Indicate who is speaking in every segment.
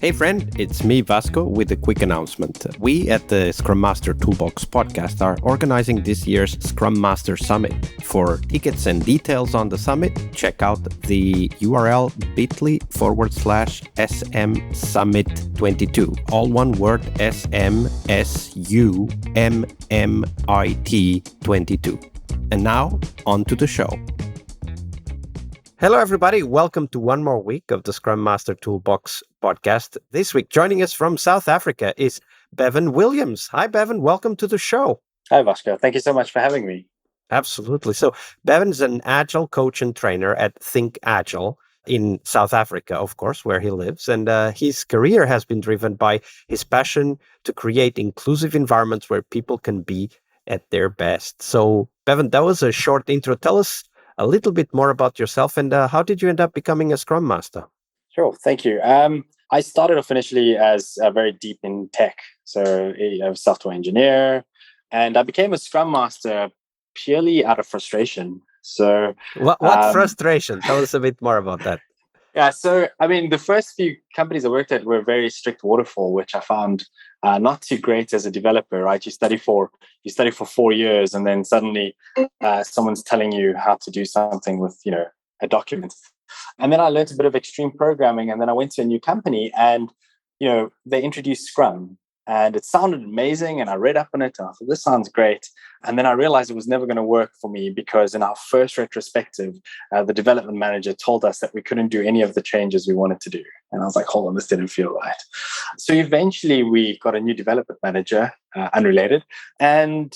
Speaker 1: Hey friend, it's me Vasco with a quick announcement. We at the Scrum Master Toolbox podcast are organizing this year's Scrum Master Summit. For tickets and details on the summit, check out the URL bit.ly/SM Summit 22. All one word, SMSUMMIT 22. And now, on to the show. Hello, everybody. Welcome to one more week of the Scrum Master Toolbox podcast. This week, joining us from South Africa is Bevan Williams. Hi, Bevan. Welcome to the show.
Speaker 2: Hi, Vasco. Thank you so much for having me.
Speaker 1: Absolutely. So, Bevan's an Agile coach and trainer at Think Agile in South Africa, of course, where he lives. And his career has been driven by his passion to create inclusive environments where people can be at their best. So, Bevan, that was a short intro. Tell us a little bit more about yourself and how did you end up becoming a Scrum Master?
Speaker 2: Sure, thank you. I started off initially as very deep in tech, so a software engineer, and I became a Scrum Master purely out of frustration. So,
Speaker 1: what frustration? Tell us a bit more about that.
Speaker 2: Yeah, so I mean, the first few companies I worked at were very strict waterfall, which I found not too great as a developer. Right, you study for 4 years, and then suddenly someone's telling you how to do something with a document. And then I learned a bit of extreme programming, and then I went to a new company, and they introduced Scrum, and it sounded amazing. And I read up on it, and I thought this sounds great. And then I realized it was never going to work for me because in our first retrospective, the development manager told us that we couldn't do any of the changes we wanted to do. And I was like, hold on, this didn't feel right. So eventually we got a new development manager, unrelated, and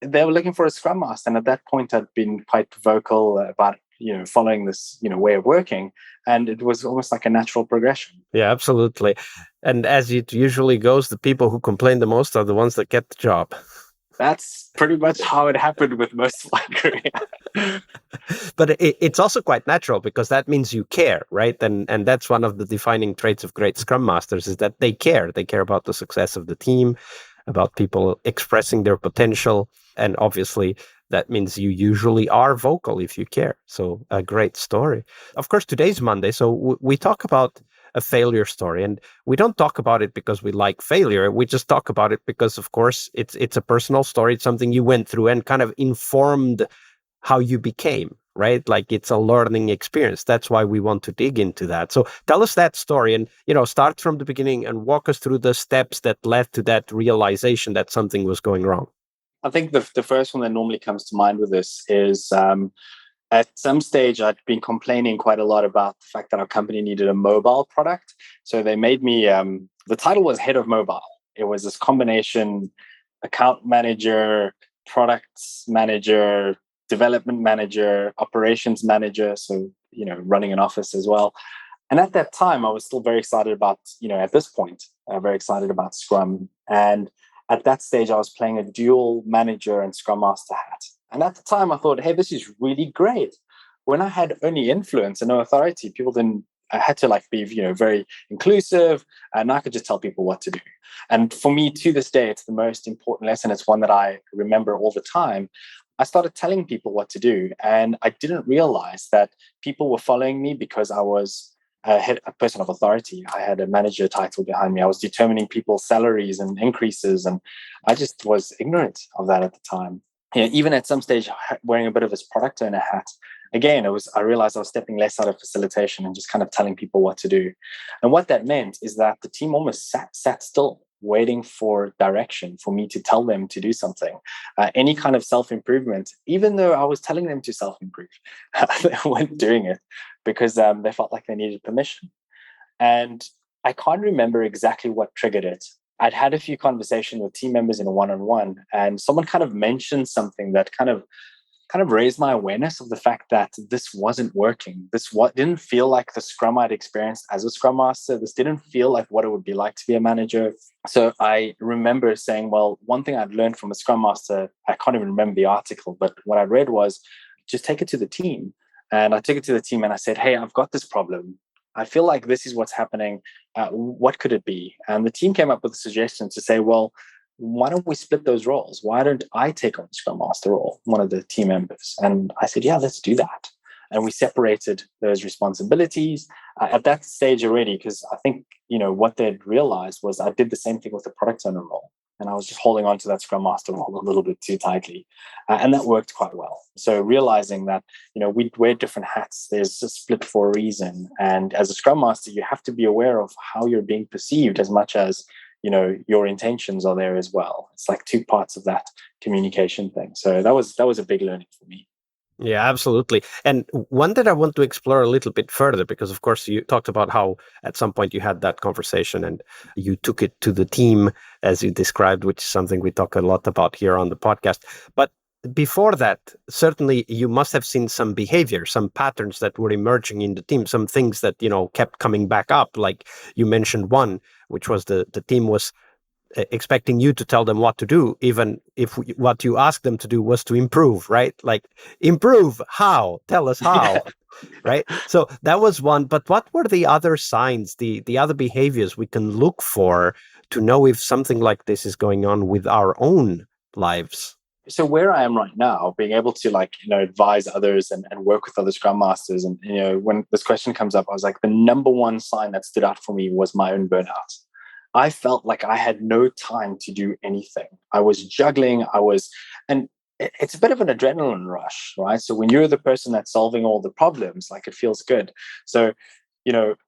Speaker 2: they were looking for a Scrum Master. And at that point, I'd been quite vocal about following this way of working, and it was almost like a natural progression.
Speaker 1: Yeah, absolutely. And as it usually goes, the people who complain the most are the ones that get the job.
Speaker 2: That's pretty much how it happened with most of my career.
Speaker 1: But it's also quite natural because that means you care, right? And that's one of the defining traits of great Scrum Masters is that they care. They care about the success of the team, about people expressing their potential. And obviously, that means you usually are vocal if you care. So a great story. Of course, today's Monday, so we talk about a failure story. And we don't talk about it because we like failure. We just talk about it because, of course, it's a personal story. It's something you went through and kind of informed how you became, right? Like it's a learning experience. That's why we want to dig into that. So tell us that story and, start from the beginning and walk us through the steps that led to that realization that something was going wrong.
Speaker 2: I think the first one that normally comes to mind with this is at some stage, I'd been complaining quite a lot about the fact that our company needed a mobile product. So they made me, the title was head of mobile. It was this combination, account manager, products manager, development manager, operations manager. So, running an office as well. And at that time, I was still very excited about, at this point, very excited about Scrum. And at that stage, I was playing a dual manager and Scrum Master hat. And at the time, I thought, hey, this is really great. When I had only influence and no authority, I had to be, very inclusive, and I could just tell people what to do. And for me, to this day, it's the most important lesson. It's one that I remember all the time. I started telling people what to do, and I didn't realize that people were following me because I was a person of authority. I had a manager title behind me. I was determining people's salaries and increases, and I just was ignorant of that at the time. Even at some stage, wearing a bit of this product owner hat, again, I realized I was stepping less out of facilitation and just kind of telling people what to do. And what that meant is that the team almost sat still, waiting for direction, for me to tell them to do something. Any kind of self-improvement, even though I was telling them to self-improve, they weren't doing it because they felt like they needed permission. And I can't remember exactly what triggered it. I'd had a few conversations with team members in a one-on-one, and someone kind of mentioned something that kind of raised my awareness of the fact that this wasn't working. Didn't feel like the Scrum I'd experienced as a Scrum Master. This didn't feel like what it would be like to be a manager. So I remember saying, well, one thing I'd learned from a Scrum Master, I can't even remember the article, but what I read was just take it to the team. And I took it to the team and I said, hey, I've got this problem. I feel like this is what's happening. What could it be? And the team came up with a suggestion to say, well, why don't we split those roles? Why don't I take on the Scrum Master role, one of the team members? And I said, yeah, let's do that. And we separated those responsibilities at that stage already, because I think, what they'd realized was I did the same thing with the product owner role. And I was just holding on to that Scrum Master role a little bit too tightly. And that worked quite well. So realizing that, we wear different hats. There's a split for a reason. And as a Scrum Master, you have to be aware of how you're being perceived as much as, your intentions are there as well. It's like two parts of that communication thing. So that was a big learning for me.
Speaker 1: Yeah, absolutely. And one that I want to explore a little bit further, because of course you talked about how at some point you had that conversation and you took it to the team as you described, which is something we talk a lot about here on the podcast. But before that, certainly you must have seen some behavior, some patterns that were emerging in the team, some things that, kept coming back up. Like you mentioned one, which was the team was expecting you to tell them what to do, even if what you asked them to do was to improve, right? Like, improve how? Tell us how, right? So that was one. But what were the other signs, the other behaviors we can look for to know if something like this is going on with our own lives?
Speaker 2: So where I am right now, being able to advise others and work with other Scrum Masters, and when this question comes up, I was like, the number one sign that stood out for me was my own burnout. I felt like I had no time to do anything. I was juggling. And it's a bit of an adrenaline rush, right? So when you're the person that's solving all the problems, like, it feels good. So,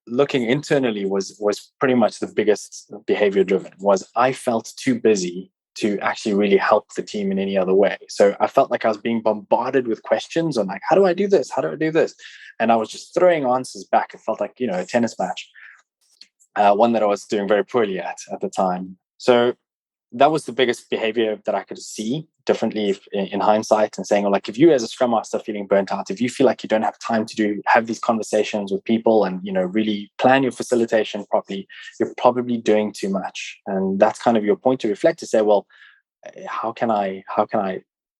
Speaker 2: looking internally was pretty much the biggest behavior driven. Was I felt too busy to actually really help the team in any other way. So I felt like I was being bombarded with questions on like, how do I do this? How do I do this? And I was just throwing answers back. It felt like, a tennis match. One that I was doing very poorly at the time. So that was the biggest behavior that I could see differently in hindsight, and saying, like, if you as a Scrum Master feeling burnt out, if you feel like you don't have time to have these conversations with people and, really plan your facilitation properly, you're probably doing too much. And that's kind of your point to reflect, to say, well, how can I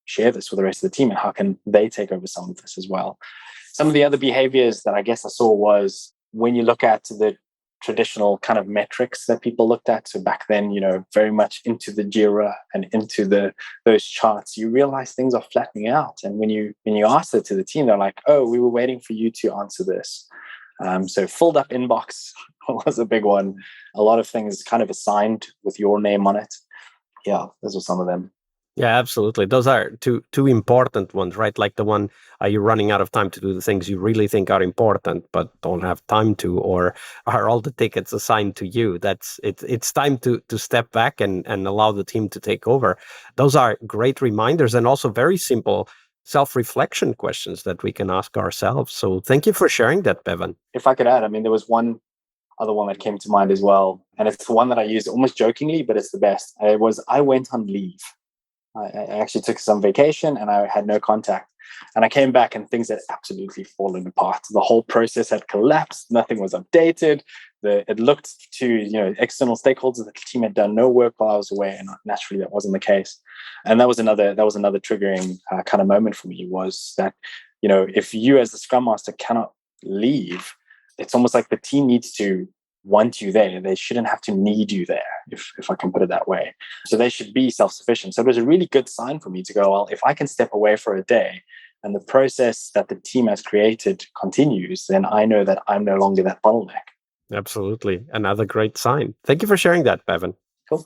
Speaker 2: share this with the rest of the team, and how can they take over some of this as well? Some of the other behaviors that I guess I saw was, when you look at the traditional kind of metrics that people looked at. So back then, very much into the Jira and into those charts, you realize things are flattening out. And when you ask it to the team, they're like, oh, we were waiting for you to answer this. So filled up inbox was a big one. A lot of things kind of assigned with your name on it. Yeah, those were some of them.
Speaker 1: Yeah, absolutely. Those are two important ones, right? Like the one, are you running out of time to do the things you really think are important but don't have time to, or are all the tickets assigned to you? It's time to step back and allow the team to take over. Those are great reminders, and also very simple self-reflection questions that we can ask ourselves. So thank you for sharing that, Bevan.
Speaker 2: If I could add, there was one other one that came to mind as well, and it's the one that I use almost jokingly, but it's the best. It was, I went on leave. I actually took some vacation and I had no contact. And I came back and things had absolutely fallen apart. The whole process had collapsed. Nothing was updated. It looked to external stakeholders that the team had done no work while I was away, and naturally that wasn't the case. And that was another triggering kind of moment for me, was that if you as the Scrum Master cannot leave, it's almost like the team needs to want you there. They shouldn't have to need you there, if I can put it that way. So they should be self-sufficient. So it was a really good sign for me to go, well, if I can step away for a day and the process that the team has created continues, then I know that I'm no longer that bottleneck.
Speaker 1: Absolutely. Another great sign. Thank you for sharing that, Bevan.
Speaker 2: Cool.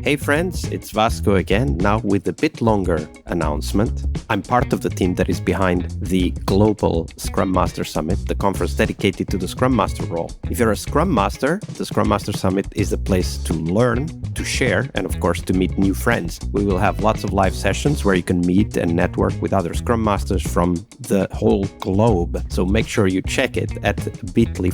Speaker 1: Hey friends, it's Vasco again, now with a bit longer announcement. I'm part of the team that is behind the Global Scrum Master Summit, the conference dedicated to the Scrum Master role. If you're a Scrum Master, the Scrum Master Summit is a place to learn, to share, and of course to meet new friends. We will have lots of live sessions where you can meet and network with other Scrum Masters from the whole globe. So make sure you check it at bit.ly/SM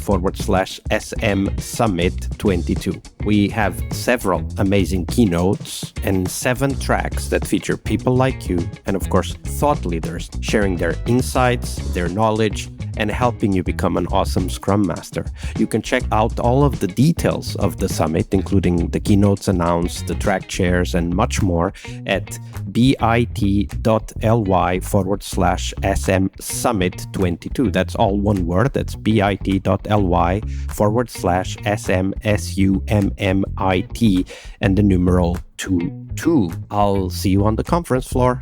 Speaker 1: Summit 22. We have several amazing keynotes and 7 tracks that feature people like you and of course thought leaders sharing their insights, their knowledge, and helping you become an awesome Scrum Master. You can check out all of the details of the summit, including the keynotes announced, the track chairs, and much more at bit.ly/SM Summit 22. That's all one word. That's bit.ly/SM SUMMIT and the numeral 22. I'll see you on the conference floor.